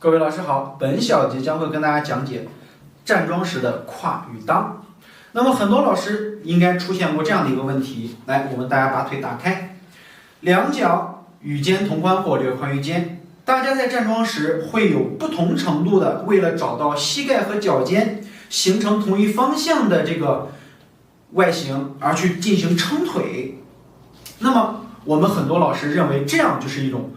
各位老师好，本小节将会跟大家讲解站桩时的胯与裆。那么很多老师应该出现过这样的一个问题，来，我们大家把腿打开，两脚与肩同宽或略宽于肩。大家在站桩时会有不同程度的，为了找到膝盖和脚尖形成同一方向的这个外形而去进行撑腿。那么我们很多老师认为这样就是一种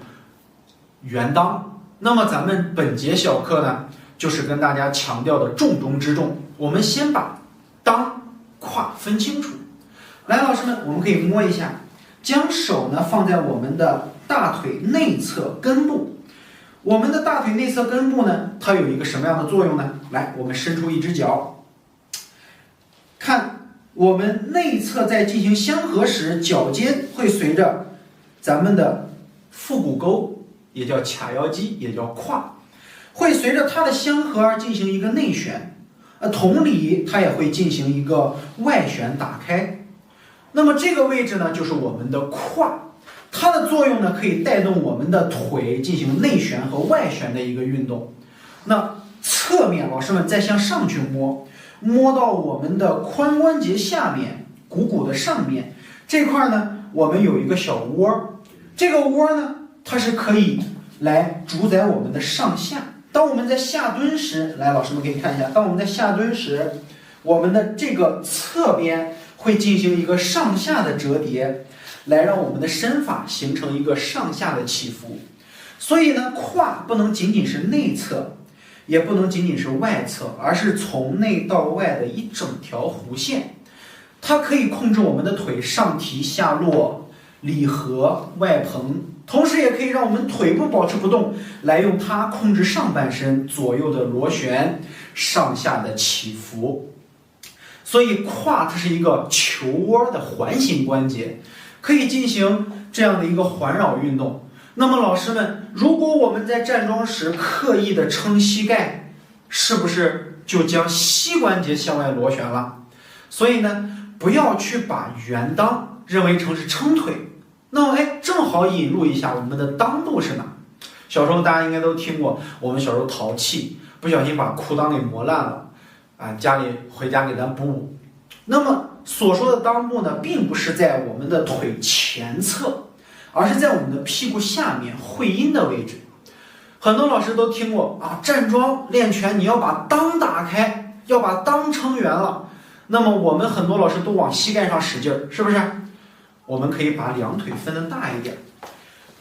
圆裆。那么咱们本节小课呢，就是跟大家强调的重中之重，我们先把裆胯分清楚。来，老师们，我们可以摸一下，将手呢放在我们的大腿内侧根部。我们的大腿内侧根部呢，它有一个什么样的作用呢？来，我们伸出一只脚，看我们内侧在进行相合时，脚尖会随着咱们的腹股沟，也叫髂腰肌，也叫胯，会随着它的相合而进行一个内旋。同理，它也会进行一个外旋打开。那么这个位置呢，就是我们的胯，它的作用呢，可以带动我们的腿进行内旋和外旋的一个运动。那侧面，老师们再向上去摸，摸到我们的髋关节下面，股骨的上面这块呢，我们有一个小窝，这个窝呢，它是可以来主宰我们的上下。当我们在下蹲时，来，老师们可以看一下，当我们在下蹲时，我们的这个侧边会进行一个上下的折叠，来让我们的身法形成一个上下的起伏。所以呢，胯不能仅仅是内侧，也不能仅仅是外侧，而是从内到外的一整条弧线。它可以控制我们的腿上提下落、里合、外蓬，同时也可以让我们腿部保持不动，来用它控制上半身左右的螺旋、上下的起伏。所以胯它是一个球窝的环形关节，可以进行这样的一个环绕运动。那么老师们，如果我们在站桩时刻意的撑膝盖，是不是就将膝关节向外螺旋了？所以呢，不要去把圆裆认为成是撑腿。那么正好引入一下我们的裆部是哪？小时候大家应该都听过，我们小时候淘气，不小心把裤裆给磨烂了，家里回家给咱补补。那么所说的裆部呢，并不是在我们的腿前侧，而是在我们的屁股下面会阴的位置。很多老师都听过站桩练拳你要把裆打开，要把裆撑圆了。那么我们很多老师都往膝盖上使劲，是不是？我们可以把两腿分得大一点，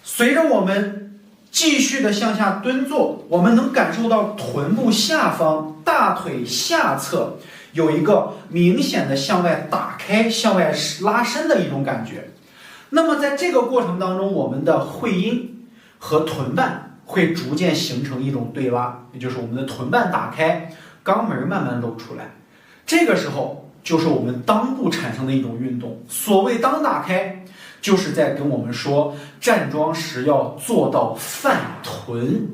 随着我们继续的向下蹲坐，我们能感受到臀部下方、大腿下侧有一个明显的向外打开、向外拉伸的一种感觉。那么在这个过程当中，我们的会阴和臀瓣会逐渐形成一种对拉，也就是我们的臀瓣打开，肛门慢慢露出来。这个时候就是我们裆部产生的一种运动。所谓裆打开，就是在跟我们说站桩时要做到泛臀。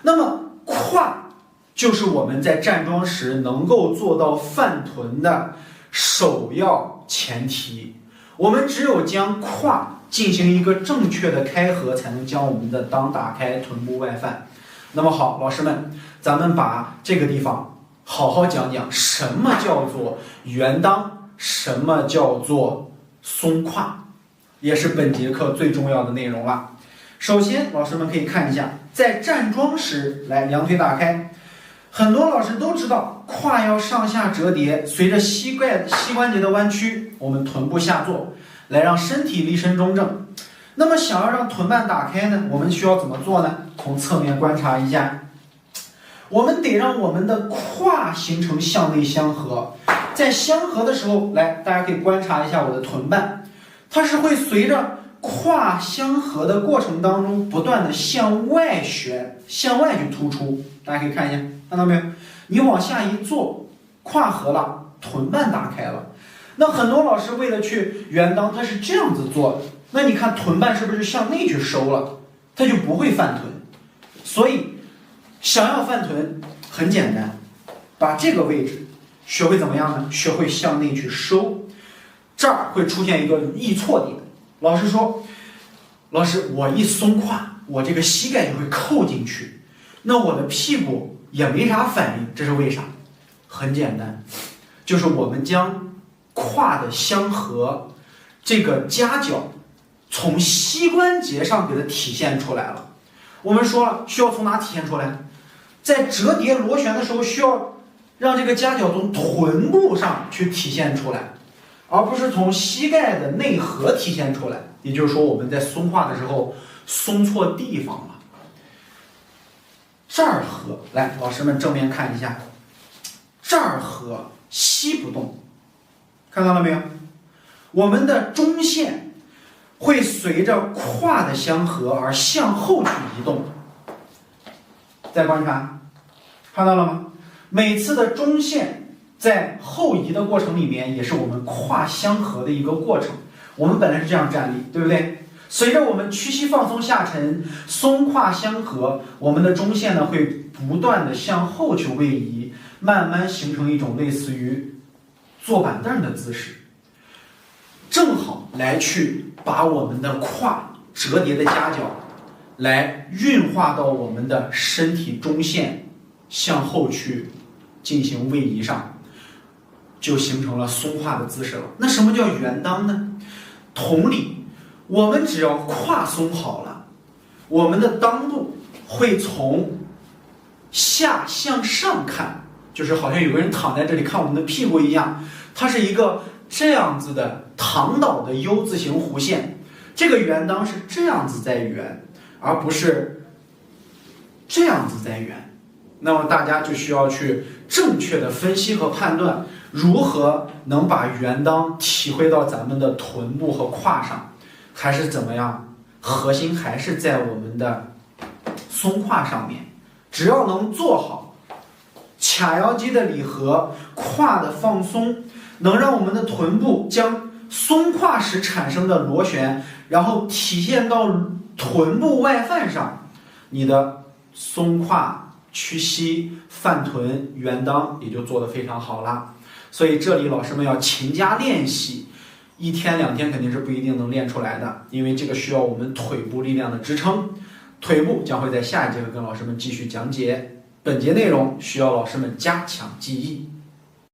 那么胯就是我们在站桩时能够做到泛臀的首要前提。我们只有将胯进行一个正确的开合，才能将我们的裆打开，臀部外泛。那么好，老师们，咱们把这个地方好好讲讲什么叫做圆裆，什么叫做松胯，也是本节课最重要的内容了。首先，老师们可以看一下，在站桩时，来，两腿打开。很多老师都知道，胯要上下折叠，随着膝关节的弯曲，我们臀部下坐，来让身体立身中正。那么想要让臀瓣打开呢，我们需要怎么做呢？从侧面观察一下，我们得让我们的胯形成向内相合。在相合的时候，来，大家可以观察一下我的臀瓣，它是会随着胯相合的过程当中不断的向外旋，向外去突出。大家可以看一下，看到没有？你往下一坐，胯合了，臀瓣打开了。那很多老师为了去圆裆，他是这样子做的，那你看臀瓣是不是向内去收了？它就不会泛臀。所以想要泛臀很简单，把这个位置学会怎么样呢？学会向内去收。这儿会出现一个易错点，老师说，老师我一松胯，我这个膝盖就会扣进去，那我的屁股也没啥反应，这是为啥？很简单，就是我们将胯的相合这个夹角从膝关节上给它体现出来了。我们说了，需要从哪体现出来？在折叠螺旋的时候，需要让这个夹角从臀部上去体现出来，而不是从膝盖的内核体现出来。也就是说，我们在松胯的时候松错地方了。这儿合，来，老师们正面看一下，这儿合，膝不动，看到了没有？我们的中线会随着胯的相合而向后去移动。再观察，看到了吗？每次的中线在后移的过程里面，也是我们胯相合的一个过程。我们本来是这样站立，对不对？随着我们屈膝放松下沉，松胯相合，我们的中线呢会不断的向后去位移，慢慢形成一种类似于坐板凳的姿势，正好来去把我们的胯折叠的夹角来运化到我们的身体中线向后去进行位移上，就形成了松胯的姿势了。那什么叫圆裆呢？同理，我们只要胯松好了，我们的裆部会从下向上看，就是好像有个人躺在这里看我们的屁股一样，它是一个这样子的躺倒的 U 字形弧线。这个圆裆是这样子在圆，而不是这样子在圆。那么大家就需要去正确的分析和判断，如何能把圆裆体会到咱们的臀部和胯上，还是怎么样？核心还是在我们的松胯上面。只要能做好髂腰肌的理合，胯的放松，能让我们的臀部将松胯时产生的螺旋，然后体现到臀部外翻上，你的松胯、屈膝、泛臀、圆裆也就做得非常好了。所以这里老师们要勤加练习，一天两天肯定是不一定能练出来的，因为这个需要我们腿部力量的支撑。腿部将会在下一节课跟老师们继续讲解，本节内容需要老师们加强记忆。